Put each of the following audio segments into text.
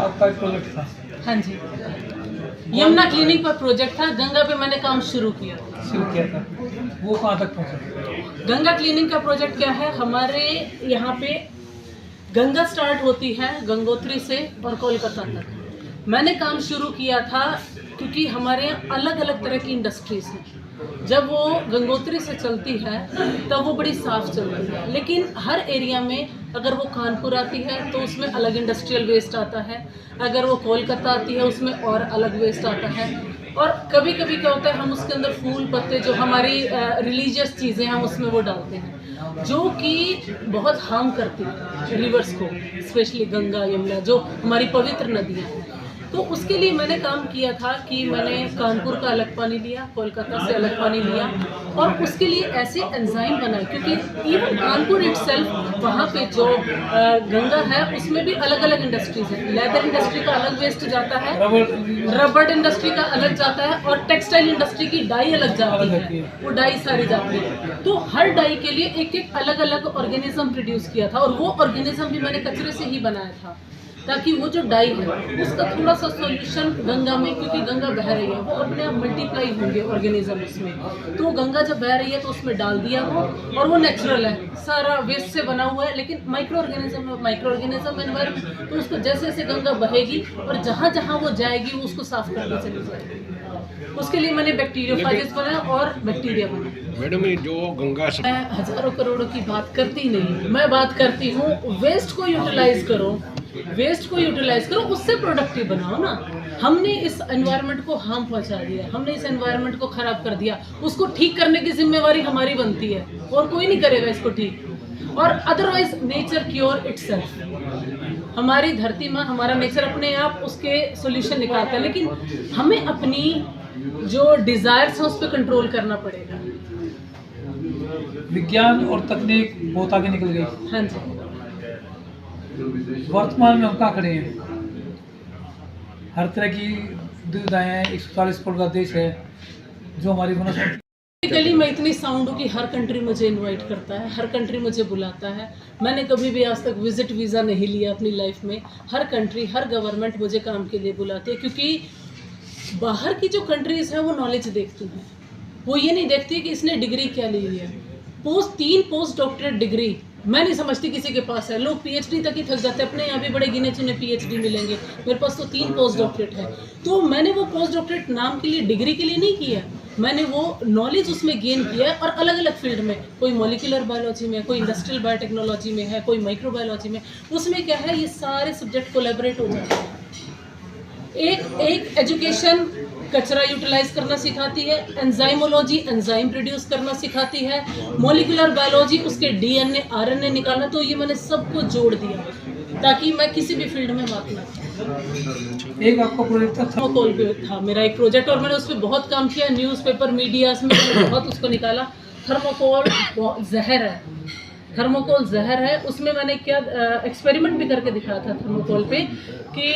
आपका एक प्रोजेक्ट था। हाँ जी, यमुना क्लिनिक पर प्रोजेक्ट था। गंगा पे मैंने काम शुरू किया। था वो कहाँ तक पहुँचा? गंगा क्लिनिक का प्रोजेक्ट क्या है, हमारे यहाँ पे गंगा स्टार्ट होती है गंगोत्री से और कोलकाता तक। मैंने काम शुरू किया था क्योंकि हमारे यहाँ अलग अलग तरह की इंडस्ट्रीज हैं। जब वो गंगोत्री से चलती है तब वो बड़ी साफ चलती है, लेकिन हर एरिया में अगर वो कानपुर आती है तो उसमें अलग इंडस्ट्रियल वेस्ट आता है, अगर वो कोलकाता आती है उसमें और अलग वेस्ट आता है। और कभी कभी क्या होता है, हम उसके अंदर फूल पत्ते जो हमारी रिलीजियस चीज़ें हम उसमें वो डालते हैं जो कि बहुत हार्म करती है रिवर्स को, स्पेशली गंगा यमुना जो हमारी पवित्र नदियाँ हैं। तो उसके लिए मैंने काम किया था कि मैंने कानपुर का अलग पानी लिया, कोलकाता से अलग पानी लिया और उसके लिए ऐसे एंजाइम बनाए, क्योंकि इवन कानपुर इटसेल्फ वहाँ पे जो गंगा है उसमें भी अलग अलग इंडस्ट्रीज हैं। लेदर इंडस्ट्री का अलग वेस्ट जाता है, रबड़ इंडस्ट्री का अलग जाता है और टेक्सटाइल इंडस्ट्री की डाई अलग जाती है, वो डाई सारी जाती है। तो हर डाई के लिए एक एक अलग अलग ऑर्गेनिज्म प्रोड्यूस किया था और वो ऑर्गेनिज्म भी मैंने कचरे से ही बनाया था, ताकि वो जो डाई है उसका थोड़ा सा सॉल्यूशन गंगा में, क्योंकि गंगा बह रही है वो अपने आप मल्टीप्लाई होंगे ऑर्गेनिज्म उसमें। तो गंगा जब बह रही है तो उसमें डाल दिया वो, और वो नेचुरल है, सारा वेस्ट से बना हुआ है, लेकिन माइक्रो ऑर्गेनिज्म एनवायरमेंट। तो उसको जैसे जैसे गंगा बहेगी और जहाँ जहाँ वो जाएगी वो उसको साफ करके चली जाएगी। उसके लिए मैंने बैक्टीरियोफाजेस बनाया और बैक्टीरिया बनाया। मैडम ये जो गंगा मैं हजारों करोड़ों की बात करती नहीं, मैं बात करती हूँ वेस्ट को यूटिलाइज करो, वेस्ट को यूटिलाइज करो, उससे प्रोडक्टिव बनाओ ना। हमने इस एनवायरनमेंट को हार्म पहुंचा दिया, हमने इस एनवायरनमेंट को खराब कर दिया, उसको ठीक करने की जिम्मेवारी हमारी बनती है और कोई नहीं करेगा इसको ठीक। और अदरवाइज नेचर क्योर इटसेल्फ, हमारी धरती में हमारा नेचर अपने आप उसके सॉल्यूशन निकालता है, लेकिन हमें अपनी जो डिजायर्स है उस पर कंट्रोल करना पड़ेगा। विज्ञान और तकनीक बहुत आगे निकल गई। हाँ जी, वर्तमान में हम कहाँ खड़े हैं? हर तरह की दुविधाएं हैं, 140 करोड़ का देश है, जो हमारी वनस्पति। बेसिकली मैं इतनी साउंड हूँ कि हर कंट्री मुझे इनवाइट करता है, हर कंट्री मुझे बुलाता है। मैंने कभी भी आज तक विजिट वीज़ा नहीं लिया अपनी लाइफ में। हर कंट्री, हर गवर्नमेंट मुझे काम के लिए बुलाती है, क्योंकि बाहर की जो कंट्रीज़ हैं वो नॉलेज देखती हैं, वो ये नहीं देखती कि इसने डिग्री क्या ली हुई है। 3 पोस्ट डॉक्टरेट डिग्री मैं नहीं समझती किसी के पास है। लोग पीएचडी तक ही थक जाते हैं, अपने यहाँ भी बड़े गिने चुने पीएचडी मिलेंगे, मेरे पास तो 3 पोस्ट डॉक्टरेट है। तो मैंने वो पोस्ट डॉक्टरेट नाम के लिए, डिग्री के लिए नहीं किया, मैंने वो नॉलेज उसमें गेन किया है। और अलग अलग फील्ड में, कोई मॉलिक्यूलर बायोलॉजी में, कोई इंडस्ट्रियल बायोटेक्नोलॉजी में है, कोई माइक्रोबायोलॉजी में। उसमें क्या है, ये सारे सब्जेक्ट कोलैबोरेट हो जाते हैं। एक एजुकेशन कचरा यूटिलाइज करना सिखाती है, एंजाइमोलॉजी एंजाइम प्रोड्यूस करना सिखाती है, मॉलिक्यूलर बायोलॉजी उसके डीएनए आरएनए निकालना। तो ये मैंने सबको जोड़ दिया ताकि मैं किसी भी फील्ड में मात ना। एक आपका प्रोजेक्ट था थर्मोकोल पे था मेरा एक प्रोजेक्ट, और मैंने उस पर बहुत काम किया, न्यूज़पेपर मीडियाज में बहुत उसको निकाला। थर्मोकोल जहर है, थर्मोकोल जहर है। उसमें मैंने क्या एक्सपेरिमेंट भी करके दिखाया था थर्मोकोल पे कि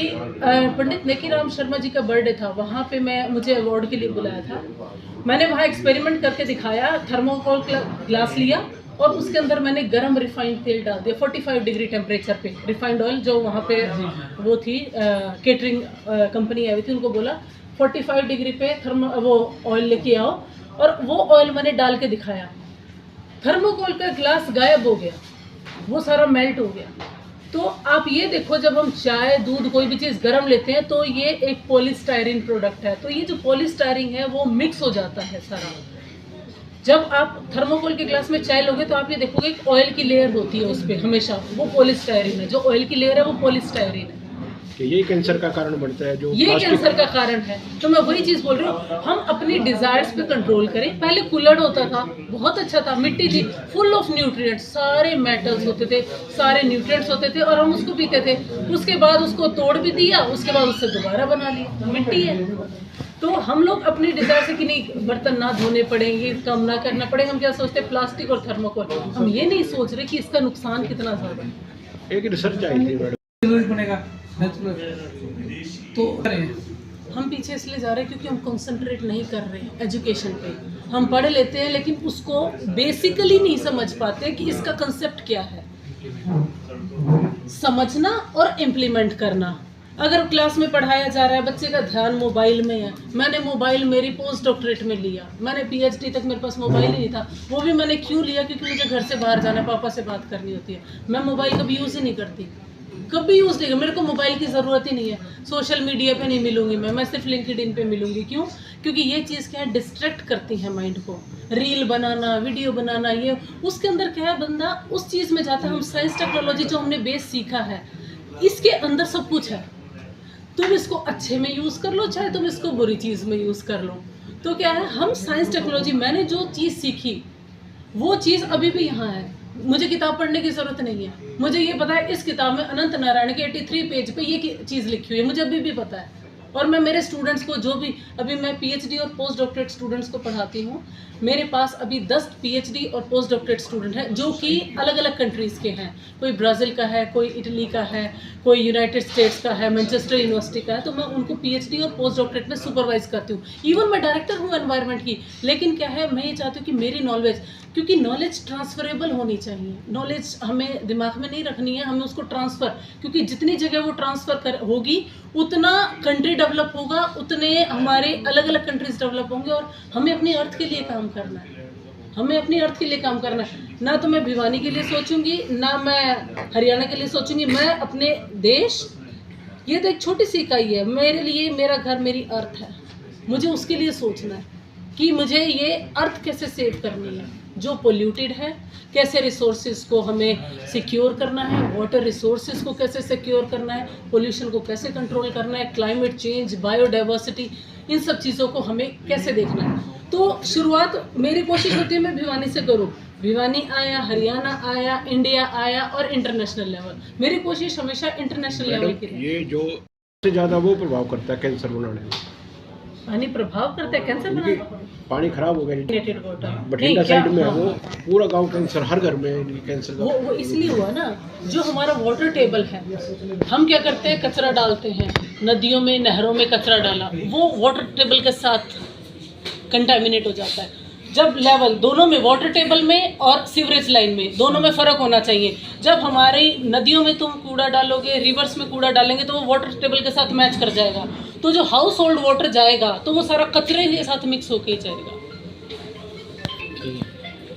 पंडित नेकीराम शर्मा जी का बर्थडे था, वहाँ पे मुझे अवार्ड के लिए बुलाया था। मैंने वहाँ एक्सपेरिमेंट करके दिखाया। थर्मोकोल ग्लास लिया और उसके अंदर मैंने गरम रिफाइंड तेल डाल दिया 45 डिग्री टेम्परेचर पे। रिफाइंड ऑयल जो वहाँ पे वो थी, केटरिंग कंपनी आई हुई थी, उनको बोला 45 डिग्री पे वो ऑयल लेके आओ, और वो ऑयल मैंने डाल के दिखाया। थर्मोकोल का ग्लास गायब हो गया, वो सारा मेल्ट हो गया। तो आप ये देखो, जब हम चाय, दूध, कोई भी चीज़ गर्म लेते हैं तो ये एक पॉलीस्टायरीन प्रोडक्ट है। तो ये जो पॉलीस्टायरीन है वो मिक्स हो जाता है सारा। जब आप थर्मोकोल के ग्लास में चाय लोगे तो आप ये देखोगे एक ऑयल की लेयर होती है उस पर हमेशा, वो पॉलीस्टायरीन है। जो ऑयल की लेयर है वो पॉलीस्टायरीन है। यही कैंसर का कारण बनता है, जो ये कैंसर का कारण है। तो मैं वही चीज़ बोल रही हूँ, हम अपनी डिजायर्स पे कंट्रोल करें। पहले कुल्हड़ होता था, बहुत अच्छा था, मिट्टी थी, फुल ऑफ न्यूट्रिएंट्स, सारे मेटल्स होते थे, सारे न्यूट्रिएंट्स होते थे, और हम उसको पीते थे। उसके बाद उसको तोड़ भी दिया, उसके बाद उससे दोबारा बना लिया, मिट्टी है। तो हम लोग अपनी डिजायर से कि नहीं बर्तन ना धोने पड़ेंगे, कम ना करना पड़ेगा, हम क्या सोचते हैं प्लास्टिक और थर्मोकोल। हम ये नहीं सोच रहे कि इसका नुकसान कितना ज़्यादा है। एक रिसर्च आई थी मैडम, बनेगा तो हम पीछे इसलिए जा रहे हैं क्योंकि हम कंसंट्रेट नहीं कर रहे हैं एजुकेशन पे। हम पढ़ लेते हैं लेकिन उसको बेसिकली नहीं समझ पाते कि इसका कंसेप्ट क्या है। समझना और इम्प्लीमेंट करना। अगर क्लास में पढ़ाया जा रहा है, बच्चे का ध्यान मोबाइल में है, मैंने मोबाइल मेरी पोस्ट डॉक्टरेट में लिया, मैंने पीएचडी तक मेरे पास मोबाइल ही नहीं था। वो भी मैंने क्यों लिया? क्योंकि मुझे घर से बाहर जाना है, पापा से बात करनी होती है। मैं मोबाइल कभी यूज़ ही नहीं करती, कभी यूज़ नहीं, मेरे को मोबाइल की ज़रूरत ही नहीं है। सोशल मीडिया पे नहीं मिलूंगी मैं सिर्फ लिंक्डइन पे मिलूंगी। क्यों? क्योंकि ये चीज़ क्या है, डिस्ट्रैक्ट करती है माइंड को। रील बनाना, वीडियो बनाना, ये उसके अंदर क्या है, बंदा उस चीज़ में जाता है। हम साइंस टेक्नोलॉजी जो हमने बेस सीखा है, इसके अंदर सब कुछ है। तुम इसको अच्छे में यूज़ कर लो, चाहे तुम इसको बुरी चीज़ में यूज़ कर लो। तो क्या है, हम साइंस टेक्नोलॉजी, मैंने जो चीज़ सीखी वो चीज़ अभी भी यहाँ है। मुझे किताब पढ़ने की ज़रूरत नहीं है। मुझे ये पता है इस किताब में अनंत नारायण के 83 पेज पे ये चीज़ लिखी हुई है, मुझे अभी भी पता है। और मैं मेरे स्टूडेंट्स को, जो भी अभी मैं पीएचडी और पोस्ट डॉक्टरेट स्टूडेंट्स को पढ़ाती हूँ, मेरे पास अभी 10 पीएचडी और पोस्ट डॉक्टरेट स्टूडेंट हैं जो कि अलग अलग कंट्रीज़ के हैं। कोई ब्राज़ील का है, कोई इटली का है, कोई यूनाइटेड स्टेट्स का है, मैनचेस्टर यूनिवर्सिटी का है। तो मैं उनको पीएचडी और पोस्ट डॉक्टरेट में सुपरवाइज करती हूँ। इवन मैं डायरेक्टर हूँ एनवायरनमेंट की। लेकिन क्या है, मैं ये चाहती हूँ कि मेरी नॉलेज, क्योंकि नॉलेज ट्रांसफरेबल होनी चाहिए। नॉलेज हमें दिमाग में नहीं रखनी है, हमें उसको ट्रांसफ़र, क्योंकि जितनी जगह वो ट्रांसफ़र होगी उतना कंट्री डेवलप होगा, उतने हमारे अलग अलग कंट्रीज डेवलप होंगे। और हमें अपनी अर्थ के लिए काम करना है, हमें अपनी अर्थ के लिए काम करना है। ना तो मैं भिवानी के लिए सोचूंगी, ना मैं हरियाणा के लिए सोचूंगी, मैं अपने देश, ये तो एक छोटी सी इकाई है मेरे लिए, मेरा घर मेरी अर्थ है। मुझे उसके लिए सोचना है कि मुझे ये अर्थ कैसे सेव करनी है, जो पोल्यूटेड है, कैसे रिसोर्सेज को हमें सिक्योर करना है, वाटर रिसोर्सेज को कैसे सिक्योर करना है, पोल्यूशन को कैसे कंट्रोल करना है, क्लाइमेट चेंज, बायोडाइवर्सिटी, इन सब चीज़ों को हमें कैसे देखना है। तो शुरुआत मेरी कोशिश होती है मैं भिवानी से करूँ। भिवानी आया, हरियाणा आया, इंडिया आया और इंटरनेशनल लेवल। मेरी कोशिश हमेशा इंटरनेशनल लेवल की रही। ये जो सबसे ज़्यादा वो प्रभाव करता है कैंसर बनाने में, पानी प्रभाव करता है कैंसर क्योंकि बनाने? पानी खराब हो गया। वाटर बठिंडा साइड में है वो, पूरा गांव कैंसर, हर घर में कैंसर का। वो इसलिए हुआ ना, जो हमारा वाटर टेबल है, हम क्या करते हैं, कचरा डालते हैं नदियों में, नहरों में कचरा डाला, वो वाटर टेबल के साथ कंटामिनेट हो जाता है। जब लेवल दोनों में, वाटर टेबल में और सीवरेज लाइन में, दोनों में फ़र्क होना चाहिए। जब हमारी नदियों में तुम कूड़ा डालोगे, रिवर्स में कूड़ा डालेंगे, तो वो वाटर टेबल के साथ मैच कर जाएगा। तो जो हाउस होल्ड वाटर जाएगा तो वो सारा कचरे के साथ मिक्स होके ही जाएगा।